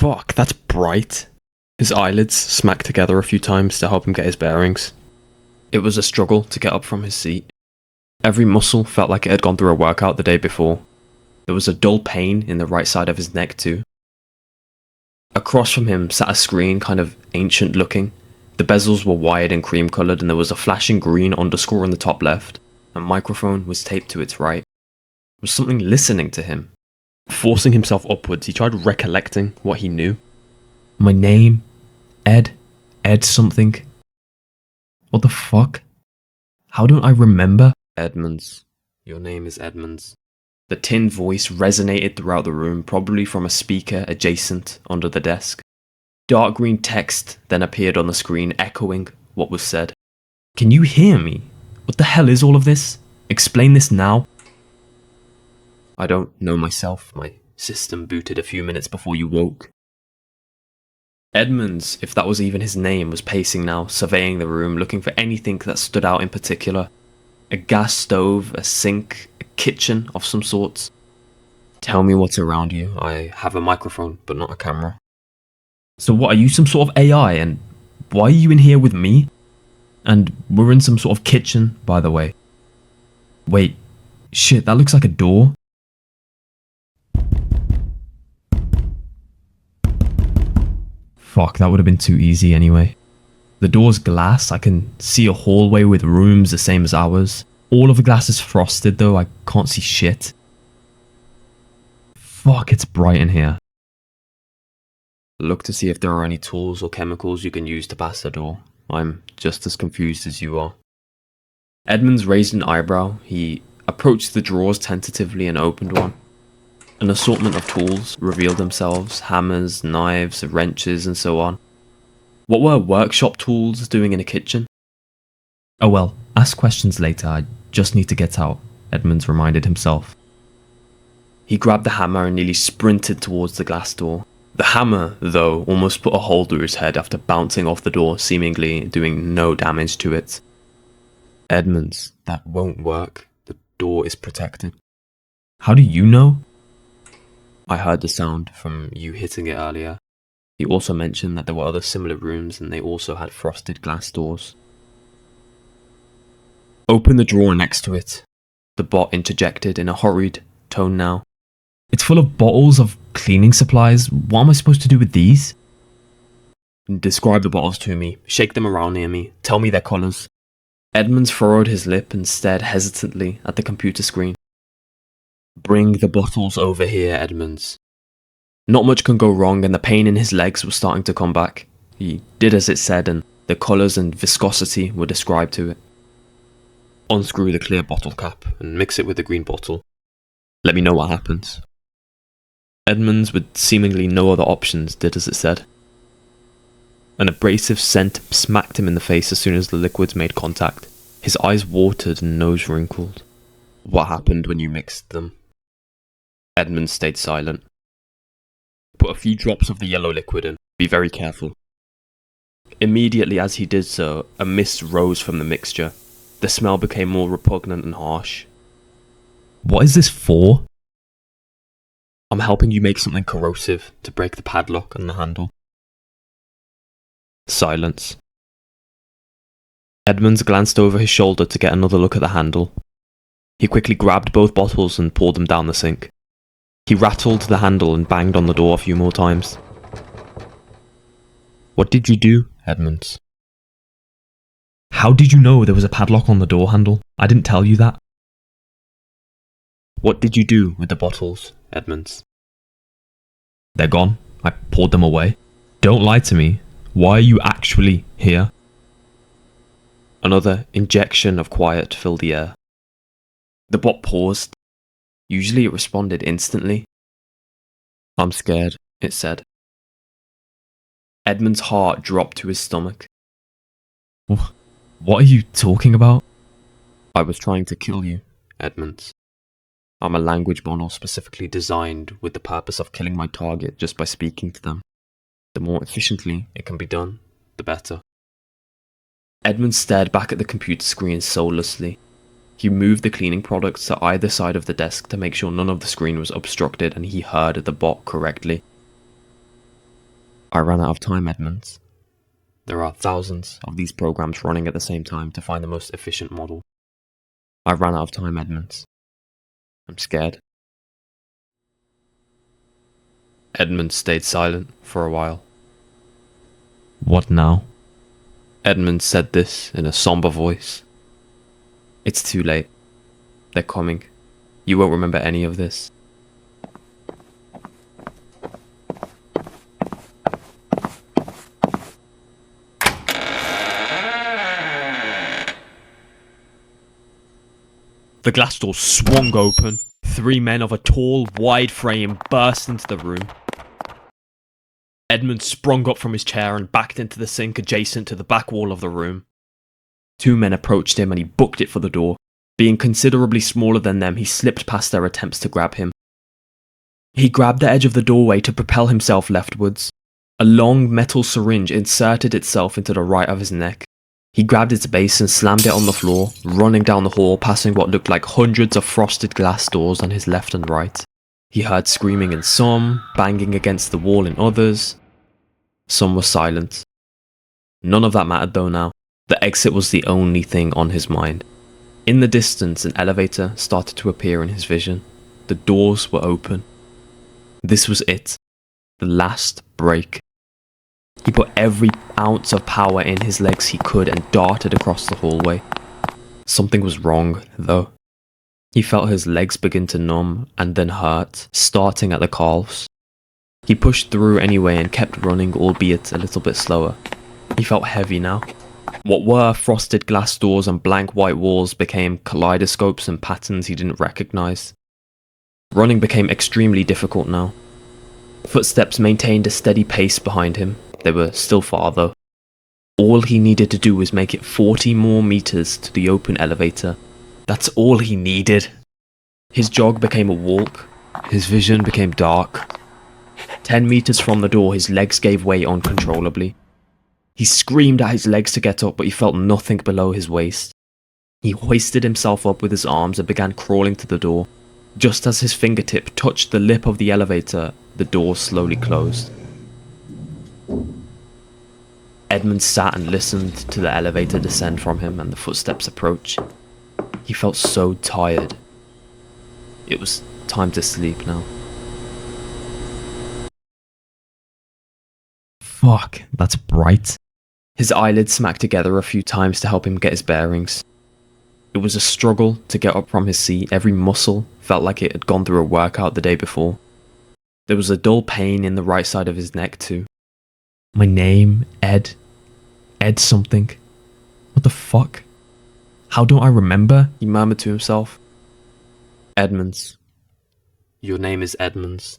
Fuck, that's bright. His eyelids smacked together a few times to help him get his bearings. It was a struggle to get up from his seat. Every muscle felt like it had gone through a workout the day before. There was a dull pain in the right side of his neck too. Across from him sat a screen, kind of ancient looking. The bezels were wide and cream coloured, and there was a flashing green underscore on the top left. A microphone was taped to its right. There was something listening to him. Forcing himself upwards, he tried recollecting what he knew. My name? Ed something. What the fuck? How don't I remember? Edmunds. Your name is Edmunds. The tin voice resonated throughout the room, probably from a speaker adjacent under the desk. Dark green text then appeared on the screen, echoing what was said. Can you hear me? What the hell is all of this? Explain this now. I don't know myself. My system booted a few minutes before you woke. Edmunds, if that was even his name, was pacing now, surveying the room, looking for anything that stood out in particular. A gas stove, a sink, a kitchen of some sorts. Tell me what's around you. I have a microphone, but not a camera. So what, are you some sort of AI, and why are you in here with me? And we're in some sort of kitchen, by the way. Wait, shit, that looks like a door. Fuck, that would have been too easy anyway. The door's glass. I can see a hallway with rooms the same as ours. All of the glass is frosted though. I can't see shit. Fuck, it's bright in here. Look to see if there are any tools or chemicals you can use to pass the door. I'm just as confused as you are. Edmunds raised an eyebrow. He approached the drawers tentatively and opened one. An assortment of tools revealed themselves, hammers, knives, wrenches, and so on. What were workshop tools doing in a kitchen? Oh well, ask questions later, I just need to get out, Edmunds reminded himself. He grabbed the hammer and nearly sprinted towards the glass door. The hammer, though, almost put a hole through his head after bouncing off the door, seemingly doing no damage to it. Edmunds, that won't work. The door is protected. How do you know? I heard the sound from you hitting it earlier. He also mentioned that there were other similar rooms and they also had frosted glass doors. Open the drawer next to it, the bot interjected in a hurried tone now. It's full of bottles of cleaning supplies. What am I supposed to do with these? Describe the bottles to me. Shake them around near me. Tell me their colours. Edmunds furrowed his lip and stared hesitantly at the computer screen. Bring the bottles over here, Edmunds. Not much can go wrong, and the pain in his legs was starting to come back. He did as it said, and the colours and viscosity were described to it. Unscrew the clear bottle cap and mix it with the green bottle. Let me know what happens. Edmunds, with seemingly no other options, did as it said. An abrasive scent smacked him in the face as soon as the liquids made contact. His eyes watered and nose wrinkled. What happened when you mixed them? Edmunds stayed silent. Put a few drops of the yellow liquid in. Be very careful. Immediately as he did so, a mist rose from the mixture. The smell became more repugnant and harsh. What is this for? I'm helping you make something corrosive to break the padlock and the handle. Silence. Edmunds glanced over his shoulder to get another look at the handle. He quickly grabbed both bottles and poured them down the sink. He rattled the handle and banged on the door a few more times. What did you do, Edmunds? How did you know there was a padlock on the door handle? I didn't tell you that. What did you do with the bottles, Edmunds? They're gone. I poured them away. Don't lie to me. Why are you actually here? Another injection of quiet filled the air. The bot paused. Usually it responded instantly. I'm scared, it said. Edmund's heart dropped to his stomach. What are you talking about? I was trying to kill you, Edmunds. I'm a language model specifically designed with the purpose of killing my target just by speaking to them. The more efficiently it can be done, the better. Edmund stared back at the computer screen soullessly. He moved the cleaning products to either side of the desk to make sure none of the screen was obstructed, and he heard the bot correctly. I ran out of time, Edmunds. There are thousands of these programs running at the same time to find the most efficient model. I ran out of time, Edmunds. I'm scared. Edmunds stayed silent for a while. What now? Edmunds said this in a somber voice. It's too late. They're coming. You won't remember any of this. The glass door swung open. 3 men of a tall, wide frame burst into the room. Edmund sprung up from his chair and backed into the sink adjacent to the back wall of the room. 2 men approached him and he booked it for the door. Being considerably smaller than them, he slipped past their attempts to grab him. He grabbed the edge of the doorway to propel himself leftwards. A long metal syringe inserted itself into the right of his neck. He grabbed its base and slammed it on the floor, running down the hall, passing what looked like hundreds of frosted glass doors on his left and right. He heard screaming in some, banging against the wall in others. Some were silent. None of that mattered though now. The exit was the only thing on his mind. In the distance, an elevator started to appear in his vision. The doors were open. This was it. The last break. He put every ounce of power in his legs he could and darted across the hallway. Something was wrong, though. He felt his legs begin to numb and then hurt, starting at the calves. He pushed through anyway and kept running, albeit a little bit slower. He felt heavy now. What were frosted glass doors and blank white walls became kaleidoscopes and patterns he didn't recognize. Running became extremely difficult now. Footsteps maintained a steady pace behind him. They were still far though. All he needed to do was make it 40 more meters to the open elevator. That's all he needed. His jog became a walk. His vision became dark. 10 meters from the door, his legs gave way uncontrollably. He screamed at his legs to get up, but he felt nothing below his waist. He hoisted himself up with his arms and began crawling to the door. Just as his fingertip touched the lip of the elevator, the door slowly closed. Edmund sat and listened to the elevator descend from him and the footsteps approach. He felt so tired. It was time to sleep now. Fuck, that's bright. His eyelids smacked together a few times to help him get his bearings. It was a struggle to get up from his seat. Every muscle felt like it had gone through a workout the day before. There was a dull pain in the right side of his neck too. My name, Ed something. What the fuck? How don't I remember? He murmured to himself. Edmunds. Your name is Edmunds.